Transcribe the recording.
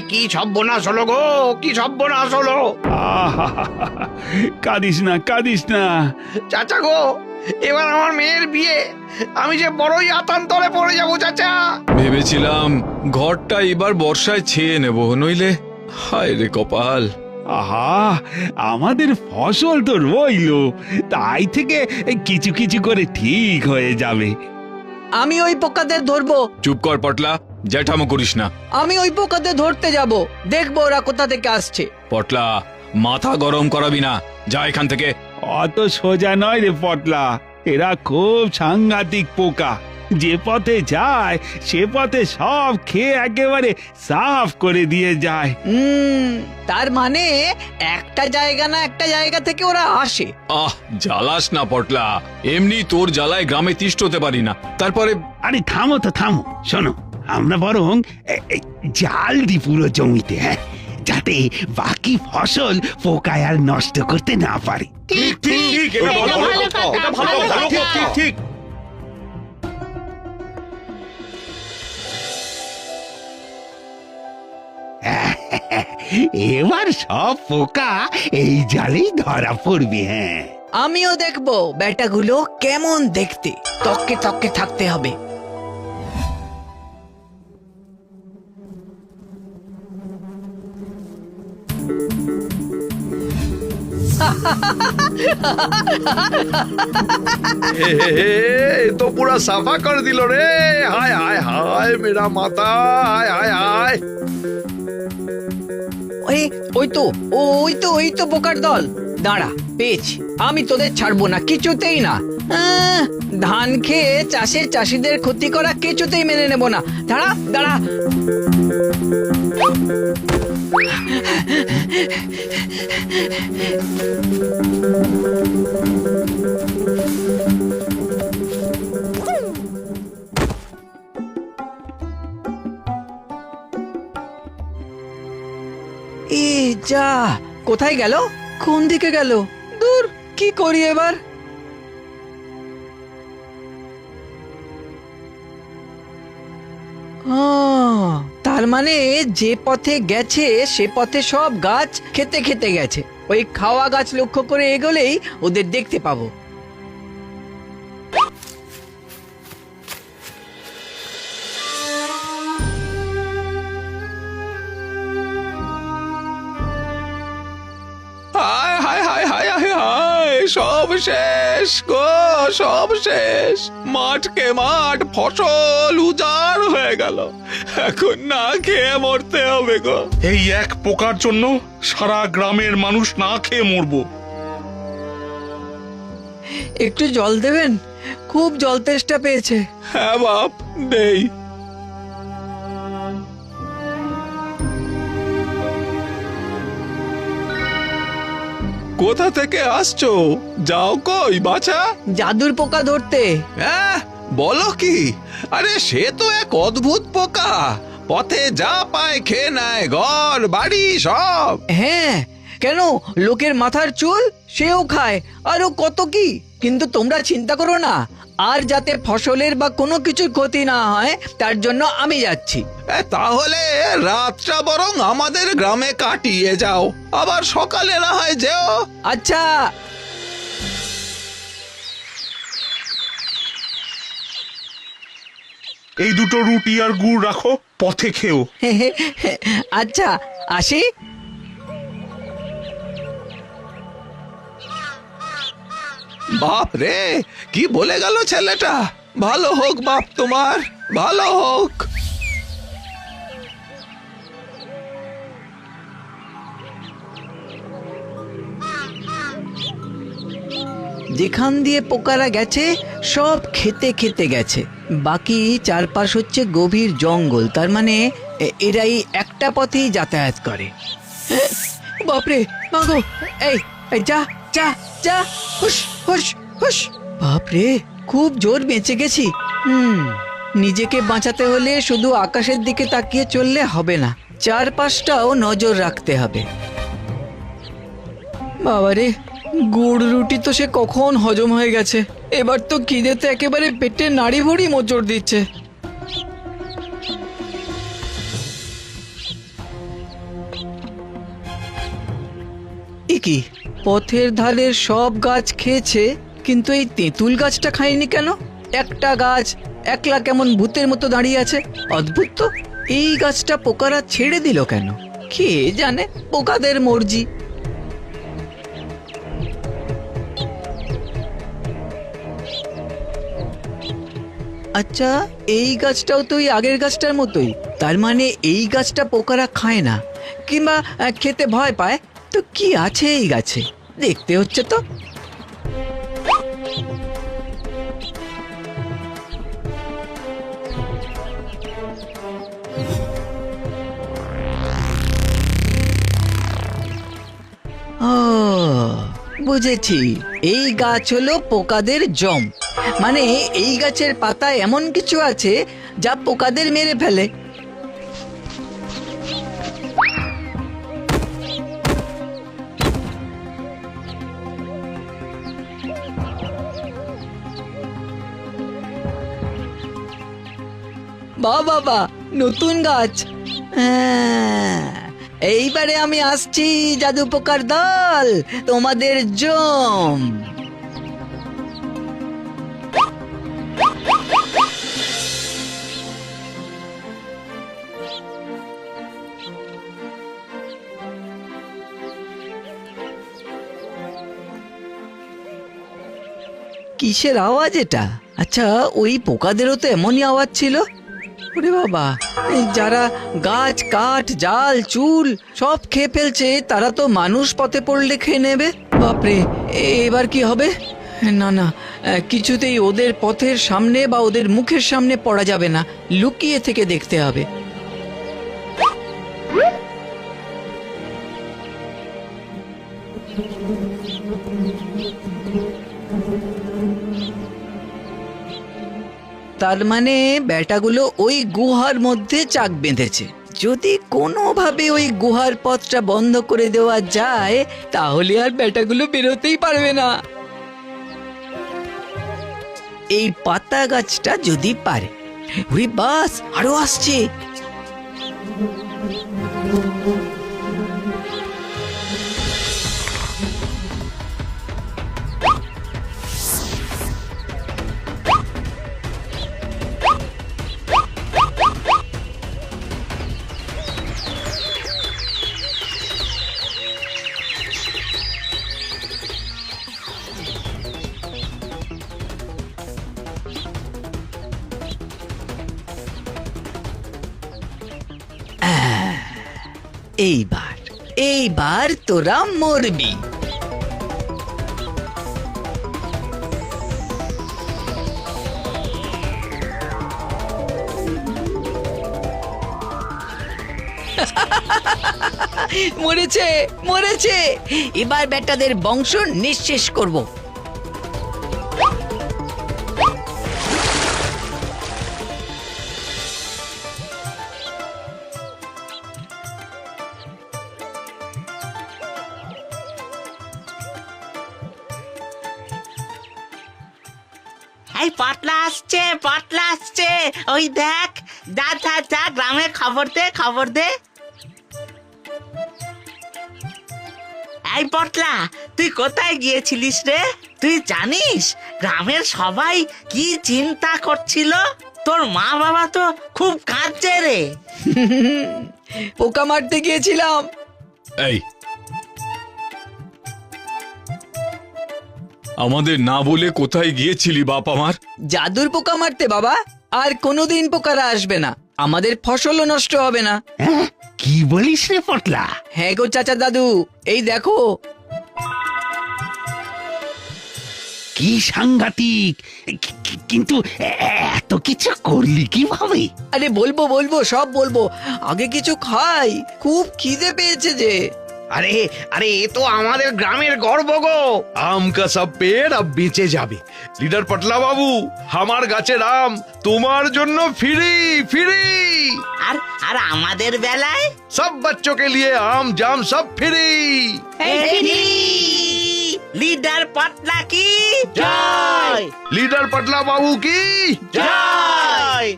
কি সর্বনাশ হলো গো, কি সর্বনাশ হলো! কাঁদিস না, কাঁদিস না। চাচা গো, এবার আমার মেয়ের বিয়ে, আমি যে বড়ই আতান্তরে পড়ে যাবো চাচা। ভেবেছিলাম ঘরটা এবার বর্ষায় ছেয়ে নেব, নইলে হায় রে কপাল। আহা, আমাদের ফসল তো রইলো, তাই থেকে কিছু কিছু করে ঠিক হয়ে যাবে। আমি ওই পোকাদের ধরবো। চুপ কর পটলা, জ্যাঠামো করিস না। আমি ওই পোকাদের ধরতে যাব, দেখবো ওরা কোথা থেকে আসছে। পটলা, মাথা গরম করাবি না, যা এখান থেকে। অত সোজা নয় রে পটলা, এরা খুব সাংঘাতিক পোকা। যে পথে যায় সে পথে সব খেয়ে একেবারে সাফ করে দিয়ে যায়। তার মানে একটা জায়গা না একটা জায়গা থেকে ওরা আসে। আহ, জ্বালাস না পটলা, এমনি তোর জ্বালায় গ্রামে তিষ্ঠ হতে পারি না, তারপরে। আরে থামো তো থামো, শোনো, আমরা বরং জাল দি পুরো জমিতে, হ্যাঁ, যাতে বাকি ফসল পোকায় আর নষ্ট করতে না পারে। ঠিক ঠিক, এটা ভালো কথা, এটা ভালো কথা, ঠিক ঠিক। এবার সব পোকা এই জালেই ধরা পড়বে। হ্যাঁ, আমিও দেখবো বেটাগুলো কেমন দেখতে, তককে তককে থাকতে হবে। तो पूरा साफा कर दिलो रे। हाय हाय हाय मेरा माता, हाय हाय हाय। ওই তো পোকার দল। দাঁড়া, পেয়েছি, আমি তোদের ছাড়বো না, কিছুতেই না। ধান খেয়ে চাষিদের ক্ষতি করা কিছুতেই মেনে নেব না। দাঁড়া দাঁড়া। এ যা, কোথায় গেল? কোন দিকে গেল? দূর, কি করি এবার? তার মানে যে পথে গেছে সে পথে সব গাছ খেতে খেতে গেছে। ওই খাওয়া গাছ লক্ষ্য করে এগোলেই ওদের দেখতে পাবো। হায় হায় হায় হায় হায় হায়, সব শেষ গো, সব শেষ। মাঠকে মাঠ, ফসল উজাড় হয়ে গেল, এখন না খেয়ে মরতে হবে গো। এই এক পোকার জন্য সারা গ্রামের মানুষ না খেয়ে মরবো। একটু জল দেবেন, খুব জল তেষ্টা পেয়েছে। হ্যাঁ বাপ, দেই। কোথা থেকে আসছো? যাও কই বাছা? জাদুর পোকা ধরতে। হ্যাঁ, বলো কি? আরে সে তো এক অদ্ভুত পোকা, পথে যা পায় খেয়ে নেয়, ঘর বাড়ি সব। হ্যাঁ, কেন? লোকের মাথার চুল সেও খায়, আরো কত কি। কিন্তু তোমরা চিন্তা করো না, আর যাতে ফসলের বা কোনো কিছুর ক্ষতি না হয় তার জন্য আমি যাচ্ছি। তাহলে রাতটা বরং আমাদের গ্রামে কাটিয়ে যাও, আবার সকালে না হয় যেও। আচ্ছা। এই দুটো রুটি আর গুড় রাখো, পথে খেও। আচ্ছা, আসি। বাপ রে, কি বলে গেল ছেলেটা! ভালো হোক বাপ তোমার, ভালো হোক। যেখান দিয়ে পোকারা গেছে সব খেতে খেতে গেছে। বাকি চারপাশ হচ্ছে গভীর জঙ্গল, তার মানে এরাই একটা পথেই যাতায়াত করে। বাপরে মাগো, এই যা যা যা, হুশ হুশ হুশ। বাপরে, খুব জোর বেঁচে গেছি। নিজেকে বাঁচাতে হলে শুধু আকাশের দিকে তাকিয়ে চললে হবে না, চারপাশটাও নজর রাখতে হবে। বাবারে, গুড় রুটি তো সে কখন হজম হয়ে গেছে, এবার তো খিদেতে একেবারে পেটে নাড়ি ভুড়ি মোচড় দিচ্ছে। কি পথের ধারের সব গাছ খেয়েছে, কিন্তু এই তেঁতুল গাছটা খায়নি কেন? একটা গাছ একলা কেমন ভূতের মতো দাঁড়িয়ে আছে, অদ্ভুত তো। এই গাছটা পোকারা ছেড়ে দিল কেন? কে জানে, পোকাদের মর্জি। আচ্ছা, এই গাছটাও তো ওই আগের গাছটার মতোই। তার মানে এই গাছটা পোকারা খায় না, কিংবা খেতে ভয় পায়। তো কি আছে এই গাছে, দেখতে হচ্ছে তো। ও, বুঝেছি, এই গাছ হলো পোকাদের জম। মানে এই গাছের পাতায় এমন কিছু আছে যা পোকাদের মেরে ফেলে। বাবা, নতুন গাছ। হ্যাঁ, এইবারে আমি আসছি জাদু পোকার দল, তোমাদের জম। কিসের আওয়াজ এটা? আচ্ছা, ওই পোকাদেরও তো এমনই আওয়াজ ছিল। ওরে বাবা, এই যারা গাছ কাঠ জাল চুল সব খেয়ে ফেলছে, তারা তো মানুষ পথে পড়লে খেয়ে নেবে। বাপরে, এবার কি হবে? না না, কিছুতেই ওদের পথের সামনে বা ওদের মুখের সামনে পড়া যাবে না, লুকিয়ে থেকে দেখতে হবে। তার মানে বেটাগুলো ওই গুহার মধ্যে চাক বেঁধেছে। যদি কোনোভাবে ওই গুহার পথটা বন্ধ করে দেওয়া যায়, তাহলে আর বেটাগুলো বেরোতেই পারবে না। এই পাতা গাছটা যদি পারে। ওই বাস, আরো আসছে। এইবার তোরা মরবি। মরেছে মরেছে, এবার বেটাদের বংশ নিঃশেষ করব। এই পটলা আসছে, পটলা আসছে, ওই দেখ, যা যা যা, গ্রামে খবর দে, খবর দে। এই পটলা, তুই কোথায় গিয়েছিলিস রে? তুই জানিস গ্রামের সবাই কি চিন্তা করছিল? তোর মা বাবা তো খুব কাঁদছে রে। পোকা মারতে গিয়েছিলাম। এই, আমাদের না বলে কোথায় গিয়েছিলি বাপ আমার? জাদুর পোকা মারতে বাবা। আর কোনোদিন পোকারা আসবে না, আমাদের ফসলও নষ্ট হবে না। কি বলিস রে পটলা? হ্যাঁ গো চাচা দাদু, এই দেখো। কি সাংঘাতিক! কিন্তু এত কিছু করলি কিভাবে? আরে বলবো বলবো, সব বলবো। আগে কিছু খাই, খুব খিদে পেয়েছে যে। अरे अरे ये तो हमारे ग्रामेर गौरव गो। आम का सब पेड़ अब बेचे जाबे। लीडर पटला बाबू, हमार गाছের আম তোমার জন্য ফ্রি ফ্রি। আর আর আমাদের বেলায় सब बच्चों के लिए आम जाम सब फ्री। লিডার পটলা কি জয়, लीडर पटला बाबू की জয়।